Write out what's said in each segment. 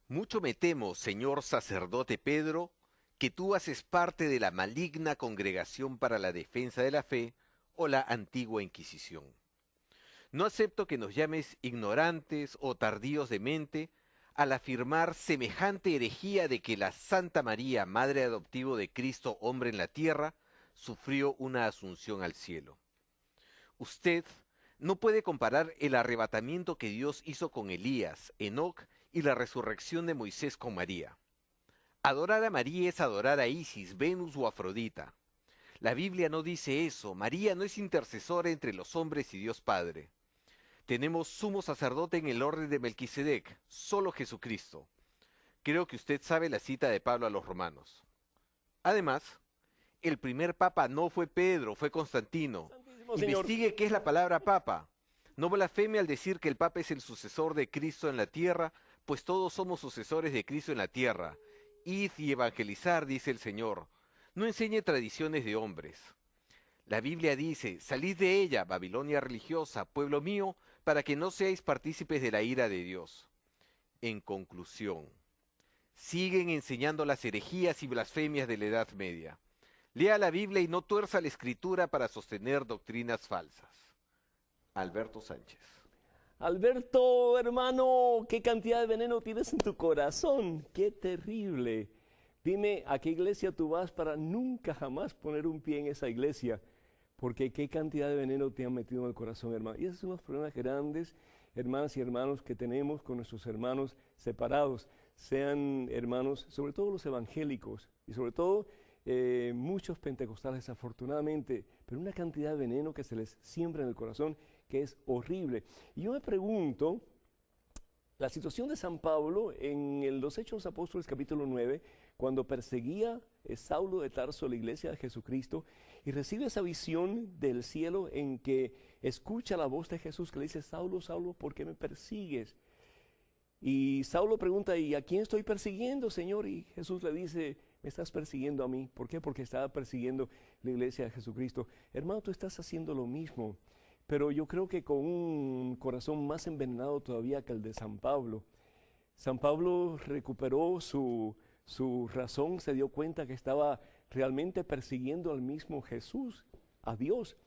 Mucho me temo, señor sacerdote Pedro, que tú haces parte de la maligna Congregación para la Defensa de la Fe o la Antigua Inquisición. No acepto que nos llames ignorantes o tardíos de mente al afirmar semejante herejía de que la Santa María, Madre adoptivo de Cristo, hombre en la tierra, sufrió una asunción al cielo. Usted no puede comparar el arrebatamiento que Dios hizo con Elías, Enoc y la resurrección de Moisés con María. Adorar a María es adorar a Isis, Venus o Afrodita. La Biblia no dice eso. María no es intercesora entre los hombres y Dios Padre. Tenemos sumo sacerdote en el orden de Melquisedec, solo Jesucristo. Creo que usted sabe la cita de Pablo a los romanos. Además, el primer papa no fue Pedro, fue Constantino. Santísimo Señor. Investigue qué es la palabra papa. No blasfeme al decir que el papa es el sucesor de Cristo en la tierra, pues todos somos sucesores de Cristo en la tierra. Id y evangelizar, dice el Señor. No enseñe tradiciones de hombres. La Biblia dice, salid de ella, Babilonia religiosa, pueblo mío, para que no seáis partícipes de la ira de Dios. En conclusión, siguen enseñando las herejías y blasfemias de la Edad Media. Lea la Biblia y no tuerza la Escritura para sostener doctrinas falsas. Alberto Sánchez. Alberto, hermano, ¿qué cantidad de veneno tienes en tu corazón? ¡Qué terrible! Dime a qué iglesia tú vas para nunca jamás poner un pie en esa iglesia, porque qué cantidad de veneno te han metido en el corazón, hermano. Y esos son los problemas grandes, hermanas y hermanos, que tenemos con nuestros hermanos separados, sean hermanos, sobre todo los evangélicos, y sobre todo muchos pentecostales, desafortunadamente, pero una cantidad de veneno que se les siembra en el corazón que es horrible. Y yo me pregunto, la situación de San Pablo en los Hechos de los Apóstoles capítulo 9, cuando perseguía Saulo de Tarso la iglesia de Jesucristo y recibe esa visión del cielo en que escucha la voz de Jesús que le dice, Saulo, Saulo, ¿por qué me persigues? Y Saulo pregunta, ¿y a quién estoy persiguiendo, Señor? Y Jesús le dice, me estás persiguiendo a mí. ¿Por qué? Porque estaba persiguiendo la iglesia de Jesucristo. Hermano, tú estás haciendo lo mismo, pero yo creo que con un corazón más envenenado todavía que el de San Pablo. San Pablo recuperó su razón, se dio cuenta que estaba realmente persiguiendo al mismo Jesús, a Dios,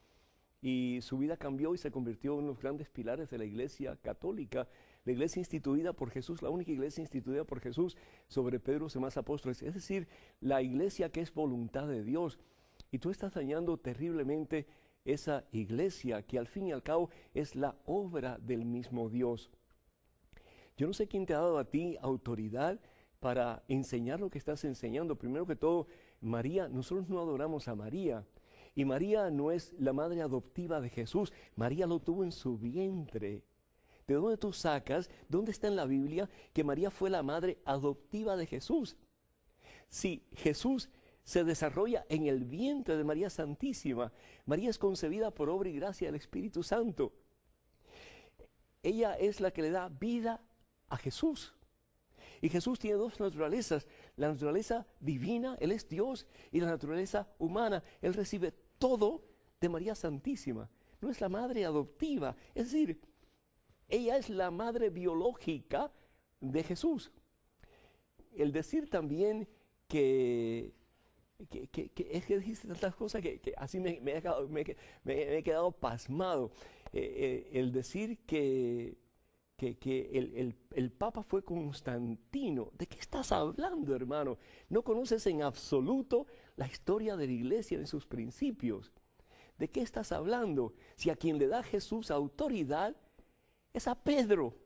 y su vida cambió y se convirtió en uno de los grandes pilares de la iglesia católica, la iglesia instituida por Jesús, la única iglesia instituida por Jesús sobre Pedro y los demás apóstoles, es decir, la iglesia que es voluntad de Dios. Y tú estás dañando terriblemente esa iglesia que al fin y al cabo es la obra del mismo Dios. Yo no sé quién te ha dado a ti autoridad para enseñar lo que estás enseñando. Primero que todo, María, nosotros no adoramos a María. Y María no es la madre adoptiva de Jesús. María lo tuvo en su vientre. ¿De dónde tú sacas? ¿Dónde está en la Biblia que María fue la madre adoptiva de Jesús? Si Jesús se desarrolla en el vientre de María Santísima, María es concebida por obra y gracia del Espíritu Santo. Ella es la que le da vida a Jesús. Y Jesús tiene dos naturalezas, la naturaleza divina, Él es Dios, y la naturaleza humana, Él recibe todo de María Santísima. No es la madre adoptiva, es decir, ella es la madre biológica de Jesús. El decir también que es que dice tantas cosas que así me he quedado pasmado. El decir que el Papa fue Constantino. ¿De qué estás hablando, hermano? No conoces en absoluto la historia de la iglesia ni sus principios. ¿De qué estás hablando? Si a quien le da Jesús autoridad es a Pedro.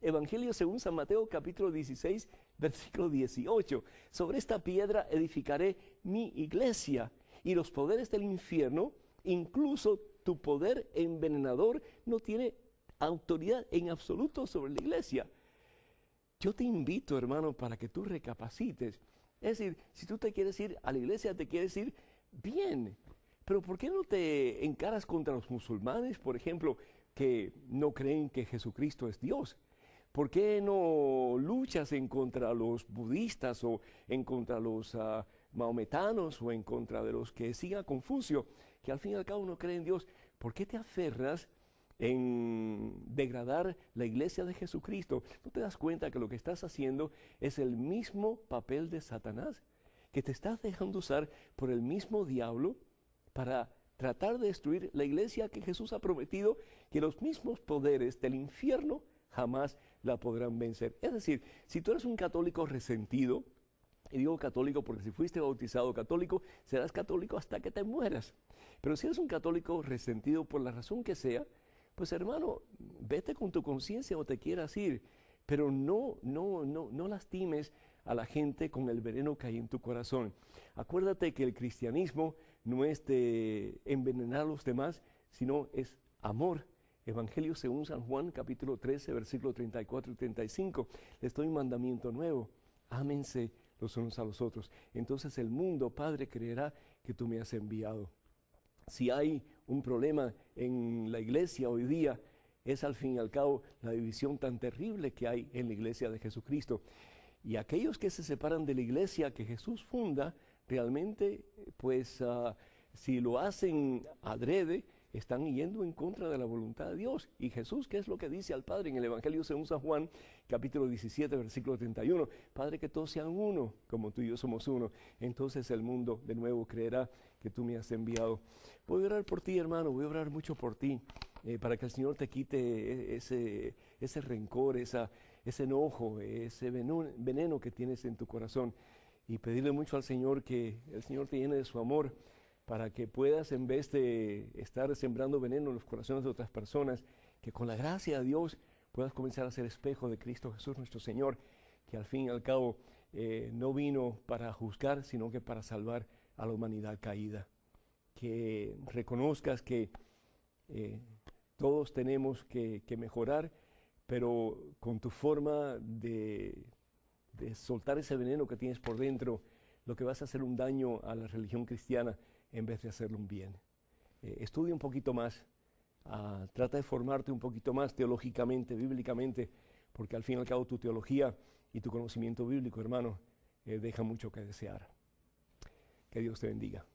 Evangelio según San Mateo capítulo 16, versículo 18. Sobre esta piedra edificaré mi iglesia y los poderes del infierno, incluso tu poder envenenador, no tiene autoridad en absoluto sobre la iglesia. Yo te invito, hermano, para que tú recapacites. Es decir, si tú te quieres ir a la iglesia, te quieres ir bien. Pero ¿por qué no te encaras contra los musulmanes, por ejemplo, que no creen que Jesucristo es Dios? ¿Por qué no luchas en contra de los budistas o en contra de los maometanos o en contra de los que siguen a Confucio, que al fin y al cabo no creen en Dios? ¿Por qué te aferras en degradar la iglesia de Jesucristo, ¿no te das cuenta que lo que estás haciendo es el mismo papel de Satanás? Que te estás dejando usar por el mismo diablo para tratar de destruir la iglesia que Jesús ha prometido que los mismos poderes del infierno jamás la podrán vencer. Es decir, si tú eres un católico resentido, y digo católico porque si fuiste bautizado católico, serás católico hasta que te mueras. Pero si eres un católico resentido por la razón que sea, pues hermano, vete con tu conciencia o te quieras ir, pero no lastimes a la gente con el veneno que hay en tu corazón. Acuérdate que el cristianismo no es de envenenar a los demás, sino es amor. Evangelio según San Juan, capítulo 13, versículos 34 y 35. Les doy un mandamiento nuevo: ámense los unos a los otros. Entonces el mundo, Padre, creerá que tú me has enviado. Si hay un problema en la iglesia hoy día, es al fin y al cabo la división tan terrible que hay en la iglesia de Jesucristo. Y aquellos que se separan de la iglesia que Jesús funda, realmente, pues, si lo hacen adrede, están yendo en contra de la voluntad de Dios. Y Jesús, ¿qué es lo que dice al Padre en el Evangelio según San Juan, capítulo 17, versículo 31? Padre, que todos sean uno, como tú y yo somos uno. Entonces el mundo de nuevo creerá que tú me has enviado. Voy a orar por ti, hermano, voy a orar mucho por ti, para que el Señor te quite ese rencor, ese enojo, ese veneno que tienes en tu corazón. Y pedirle mucho al Señor que el Señor te llene de su amor, para que puedas, en vez de estar sembrando veneno en los corazones de otras personas, que con la gracia de Dios puedas comenzar a ser espejo de Cristo Jesús nuestro Señor, que al fin y al cabo no vino para juzgar, sino que para salvar a la humanidad caída. Que reconozcas que todos tenemos que mejorar, pero con tu forma de soltar ese veneno que tienes por dentro, lo que vas a hacer un daño a la religión cristiana en vez de hacerle un bien. Estudia un poquito más, trata de formarte un poquito más teológicamente, bíblicamente, porque al fin y al cabo tu teología y tu conocimiento bíblico, hermano, deja mucho que desear. Que Dios te bendiga.